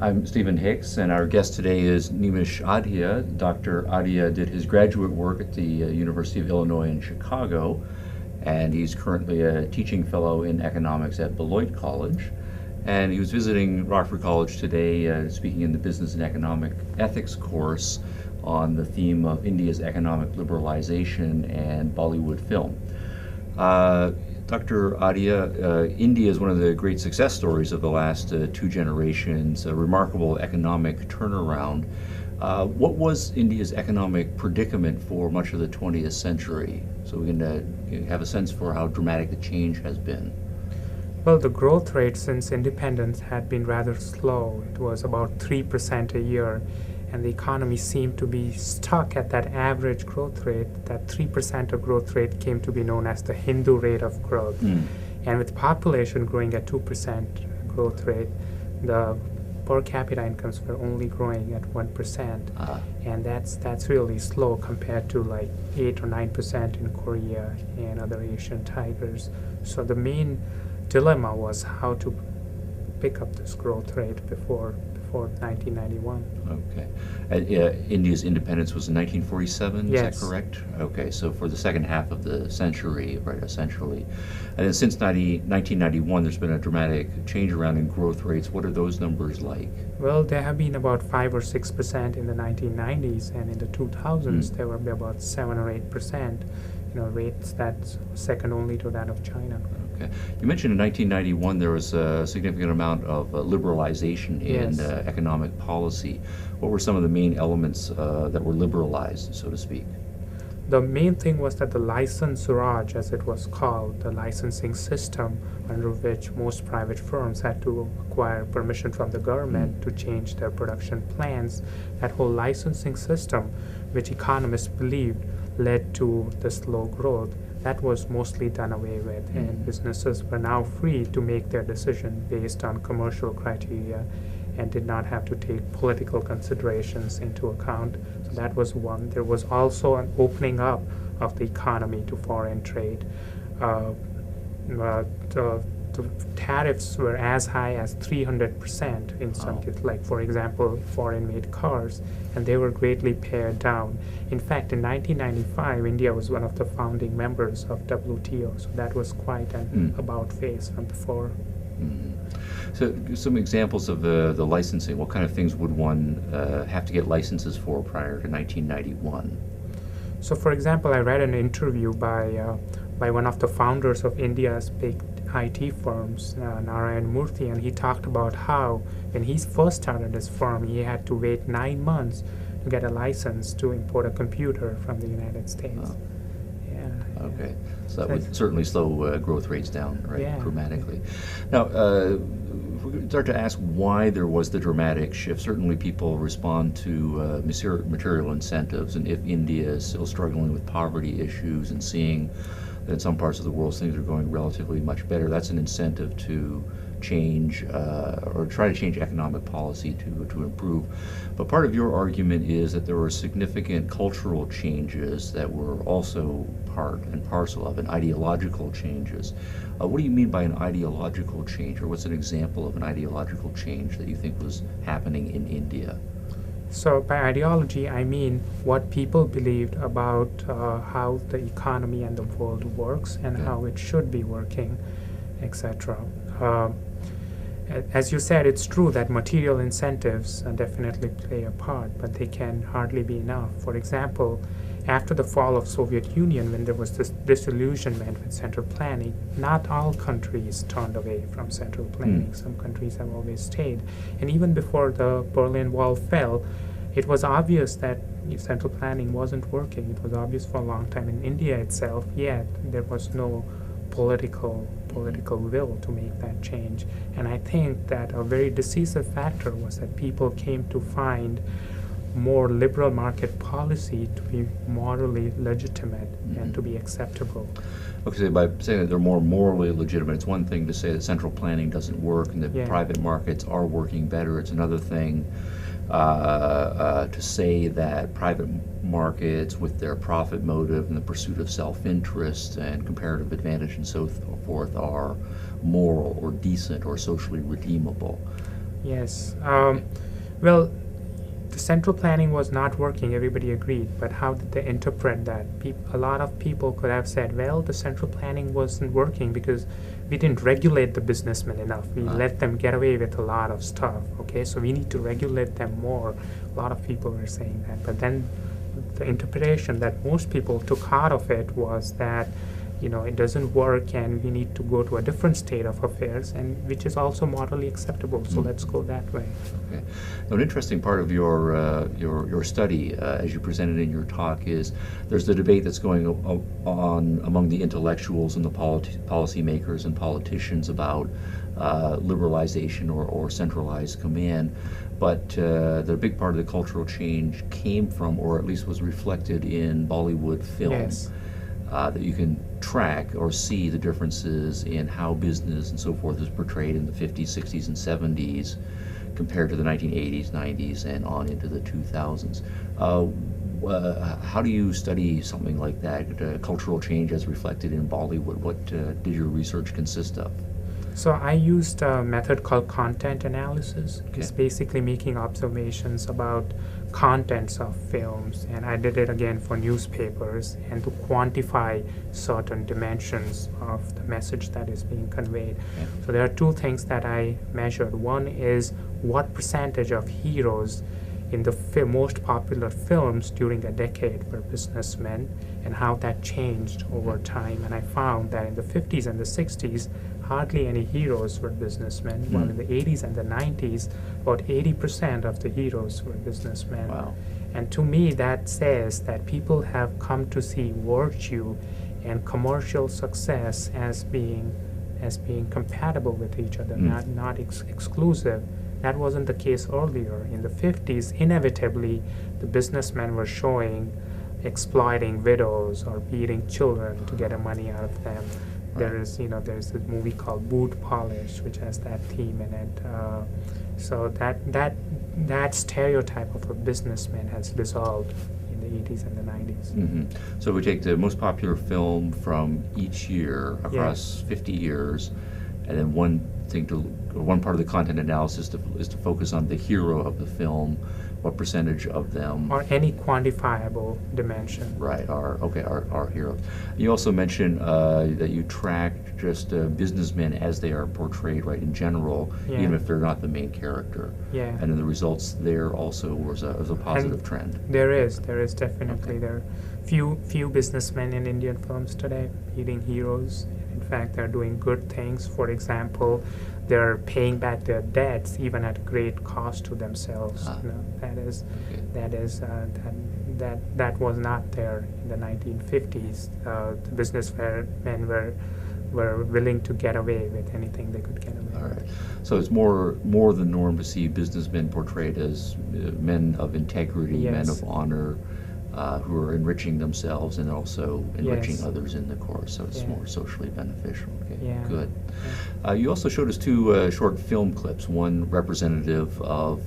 I'm Stephen Hicks, and our guest today is Nimish Adhia. Dr. Adhia did his graduate work at the University of Illinois in Chicago, and he's currently a teaching fellow in economics at Beloit College. And he was visiting Rockford College today, speaking in the Business and Economic Ethics course on the theme of India's economic liberalization and Bollywood film. Dr. Adhia, India is one of the great success stories of the last two generations, a remarkable economic turnaround. What was India's economic predicament for much of the 20th century? So we can have a sense for how dramatic the change has been. Well, the growth rate since independence had been rather slow. It was about 3% a year, and the economy seemed to be stuck at that average growth rate. That 3% of growth rate came to be known as the Hindu rate of growth. And with population growing at 2% growth rate, the per capita incomes were only growing at 1%. And that's really slow compared to like 8 or 9% in Korea and other Asian tigers. So the main dilemma was how to pick up this growth rate before 1991. Okay. India's independence was in 1947, Yes. Is that correct? Okay, so for the second half of the century, right, essentially. And then since 1991, there's been a dramatic change around in growth rates. What are those numbers like? Well, there have been about 5 or 6% in the 1990s, and in the 2000s, there were about 7 or 8%, rates that's second only to that of China. Okay. You mentioned in 1991 there was a significant amount of liberalization in Yes. Economic policy. What were some of the main elements that were liberalized, so to speak? The main thing was that the license Raj, as it was called, the licensing system under which most private firms had to acquire permission from the government to change their production plans, that whole licensing system, which economists believed led to the slow growth, that was mostly done away with, and businesses were now free to make their decision based on commercial criteria and did not have to take political considerations into account. So that was one. There was also an opening up of the economy to foreign trade. The tariffs were as high as 300% in some cases, like for example, foreign-made cars, and they were greatly pared down. In fact, in 1995, India was one of the founding members of WTO, so that was quite an about-face from before. So some examples of the licensing. What kind of things would one have to get licenses for prior to 1991? So for example, I read an interview by one of the founders of India's big IT firms, Narayan Murthy, and he talked about how when he first started his firm, he had to wait 9 months to get a license to import a computer from the United States. Okay, so that would certainly slow growth rates down, right, dramatically. Now, if we start to ask why there was the dramatic shift, certainly people respond to material incentives, and if India is still struggling with poverty issues and seeing that in some parts of the world things are going relatively much better, that's an incentive to change or try to change economic policy to improve. But part of your argument is that there were significant cultural changes that were also part and parcel of it, ideological changes. What do you mean by an ideological change, or what's an example of an ideological change that you think was happening in India? So by ideology, I mean what people believed about how the economy and the world works and how it should be working, etc. As you said, it's true that material incentives definitely play a part, but they can hardly be enough. For example, after the fall of Soviet Union, when there was this disillusionment with central planning, not all countries turned away from central planning. Some countries have always stayed. And even before the Berlin Wall fell, it was obvious that central planning wasn't working. It was obvious for a long time. In India itself, yet there was no political will to make that change. And I think that a very decisive factor was that people came to find more liberal market policy to be morally legitimate and to be acceptable. Okay, so by saying that they're more morally legitimate, it's one thing to say that central planning doesn't work and that private markets are working better. It's another thing to say that private markets, with their profit motive and the pursuit of self-interest and comparative advantage and so forth, are moral or decent or socially redeemable. Yes. Well, the central planning was not working, everybody agreed, but how did they interpret that? A lot of people could have said, well, the central planning wasn't working because we didn't regulate the businessmen enough. We let them get away with a lot of stuff, okay? So we need to regulate them more. A lot of people were saying that. But then the interpretation that most people took out of it was that it doesn't work and we need to go to a different state of affairs, and which is also morally acceptable. So let's go that way. Okay. Now, an interesting part of your study, as you presented in your talk, is there's the debate that's going on among the intellectuals and the policymakers and politicians about liberalization or centralized command. But the big part of the cultural change came from, or at least was reflected in Bollywood film. Yes. That you can track or see the differences in how business and so forth is portrayed in the 50s, 60s, and 70s compared to the 1980s, 90s, and on into the 2000s. How do you study something like that, cultural change as reflected in Bollywood? What did your research consist of? So I used a method called content analysis. Okay. It's basically making observations about contents of films, and I did it again for newspapers and to quantify certain dimensions of the message that is being conveyed. Yeah. So there are two things that I measured. One is what percentage of heroes in the most popular films during a decade were businessmen and how that changed over time. And I found that in the 50s and the 60s, hardly any heroes were businessmen, while in the 80s and the 90s, about 80% of the heroes were businessmen. Wow. And to me, that says that people have come to see virtue and commercial success as being compatible with each other, not exclusive. That wasn't the case earlier. In the 50s, inevitably, the businessmen were exploiting widows or beating children to get money out of them. There's a movie called Boot Polish, which has that theme in it. So that stereotype of a businessman has dissolved in the 80s and the 90s. Mm-hmm. So we take the most popular film from each year across 50 years, and then one part of the content analysis is to focus on the hero of the film. What percentage of them, or any quantifiable dimension, right, are heroes. You also mentioned that you tracked just businessmen as they are portrayed, right, in general, even if they're not the main character. Yeah. And then the results there also was a positive trend. There is definitely. There are few businessmen in Indian films today being heroes. In fact, they're doing good things. For example, they're paying back their debts even at great cost to themselves. That was not there in the 1950s. The businessmen were willing to get away with anything they could get away with. All right. So it's more the norm to see businessmen portrayed as men of integrity, men of honor, who are enriching themselves and also enriching others in the course. So it's more socially beneficial. Okay, good. You also showed us two short film clips, one representative of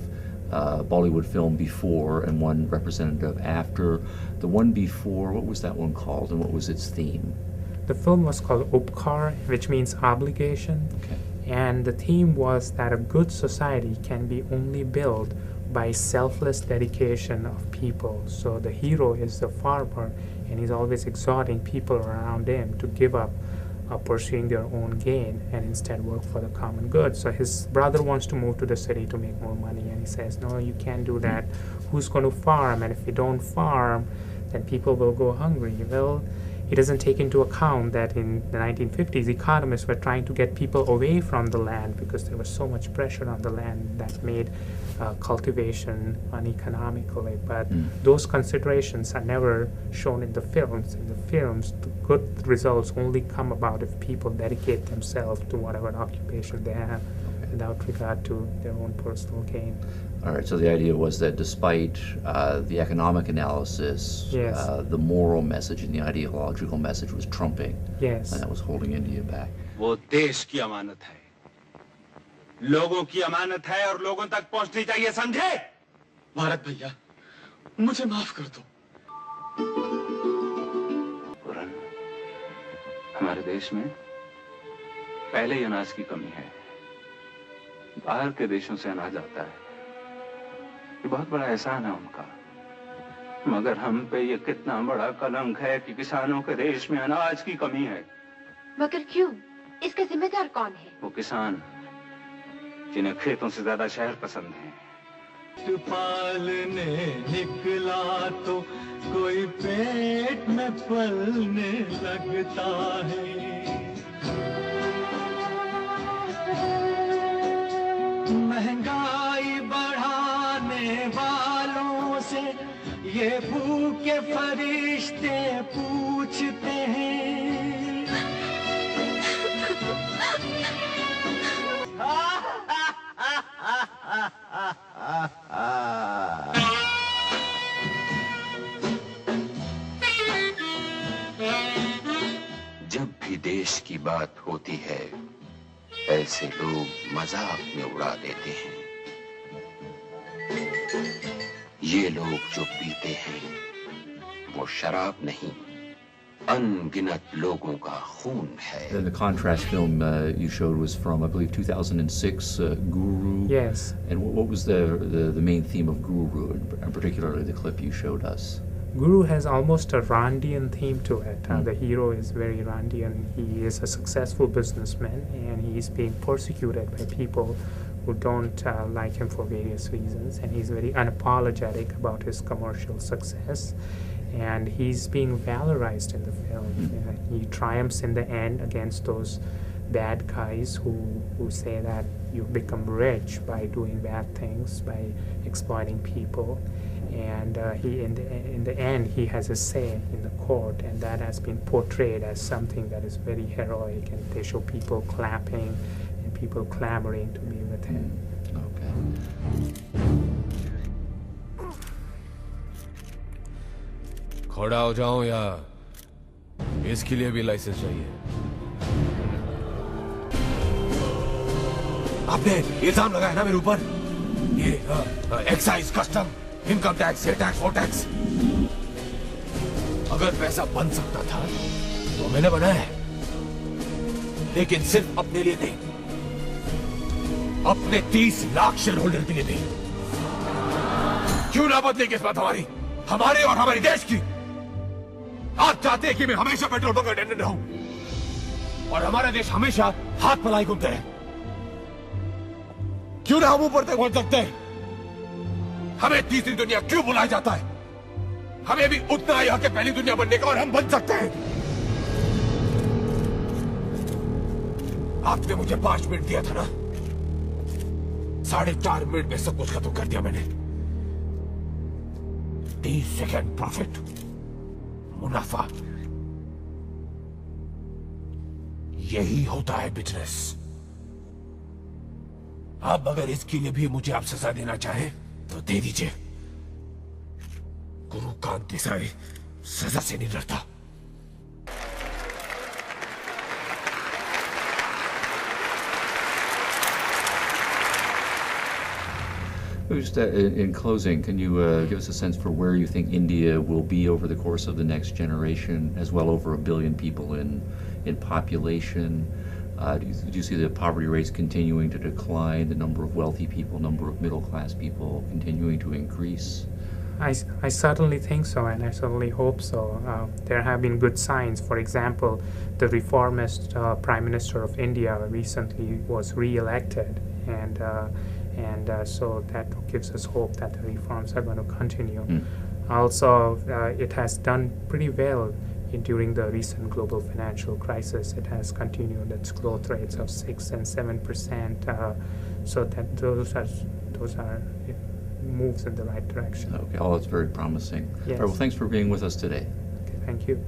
Bollywood film before and one representative after. The one before, what was that one called and what was its theme? The film was called Upkar, which means obligation. Okay. And the theme was that a good society can be only built by selfless dedication of people. So the hero is the farmer, and he's always exhorting people around him to give up pursuing their own gain and instead work for the common good. So his brother wants to move to the city to make more money, and he says, no, you can't do that. Who's going to farm? And if we don't farm, then people will go hungry. Well, he doesn't take into account that in the 1950s, economists were trying to get people away from the land because there was so much pressure on the land that made cultivation uneconomically. But those considerations are never shown in the films. In the films, the good results only come about if people dedicate themselves to whatever occupation they have without regard to their own personal gain. All right, so the idea was that despite the economic analysis, the moral message and the ideological message was trumping. Yes. And that was holding India back. वो देश की अमानत है, लोगों की अमानत है और लोगों तक पहुंचनी चाहिए, समझे? भारत भैया, मुझे माफ कर दो। पुरन, हमारे देश में पहले ही अनाज की कमी है। बाहर के देशों से अनाज आता है, ये बहुत बड़ा एहसान है उनका। मगर हम पे ये कितना बड़ा कलंक है कि किसानों के देश में अनाज की कमी है। मगर क्यों? इसका जिम्मेदार कौन है? वो किसान जिन्हें खेतों से ज्यादा शहर पसंद है। पालने निकला तो कोई पेट में पलने लगता है। महंगाई बढ़ाने वालों से ये भूखे फरिश्ते पूछते हैं। जब भी देश की बात होती है, ऐसे लोग मजाक में उड़ा देते हैं। ये लोग जो पीते हैं वो शराब नहीं, अनगिनत लोगों का खून है। And the contrast film you showed was from, I believe, 2006, Guru. Yes. And what was the main theme of Guru, and particularly the clip you showed us? Guru has almost a Randian theme to it. The hero is very Randian. He is a successful businessman and he is being persecuted by people who don't like him for various reasons, and he's very unapologetic about his commercial success, and he's being valorized in the film. He triumphs in the end against those bad guys who say that you become rich by doing bad things, by exploiting people. And he in the end he has a say in the court, and that has been portrayed as something that is very heroic, and they show people clapping and people clamoring to be with him. Okay. खड़ा हो जाऊं या इसके लिए भी licence चाहिए? आपने इल्जाम लगाया ना मेरे ऊपर, ये एक्साइज, कस्टम, इनकम टैक्स, ये टैक्स, वो टैक्स। अगर पैसा बन सकता था तो मैंने बनाया है, लेकिन सिर्फ अपने लिए नहीं, अपने 30 लाख शेयर होल्डर के लिए नहीं। क्यों ना बदले किस्मत हमारी, हमारे और हमारे देश की? आप चाहते हैं कि मैं हमेशा पेट्रोल पंप अटेंडेंट रहूं और हमारा देश हमेशा हाथ फैलाए घूमते रहे? क्यों ना हम ऊपर तक पहुंच सकते हैं? हमें तीसरी दुनिया क्यों बुलाया जाता है? हमें भी उतना ही हक है पहली दुनिया बनने का, और हम बन सकते हैं। आपने मुझे 5 मिनट दिया था ना, 4.5 मिनट में सब कुछ खत्म कर दिया मैंने। 30 सेकेंड प्रॉफिट, मुनाफा, यही होता है बिजनेस। अब अगर इसके लिए भी मुझे आप सजा देना चाहें तो दे दीजिए। गुरु कांत देसाई सजा से नहीं डरता। Just in closing, can you give us a sense for where you think India will be over the course of the next generation, as well over 1 billion people in population? Do you see the poverty rates continuing to decline, the number of wealthy people, number of middle-class people continuing to increase? I certainly think so, and I certainly hope so. There have been good signs. For example, the reformist Prime Minister of India recently was re-elected, and so that gives us hope that the reforms are going to continue. Also, it has done pretty well during the recent global financial crisis. It has continued its growth rates of 6 and 7%, so that those are moves in the right direction. Okay, all that's very promising. Yes. All right, well, thanks for being with us today. Okay, thank you.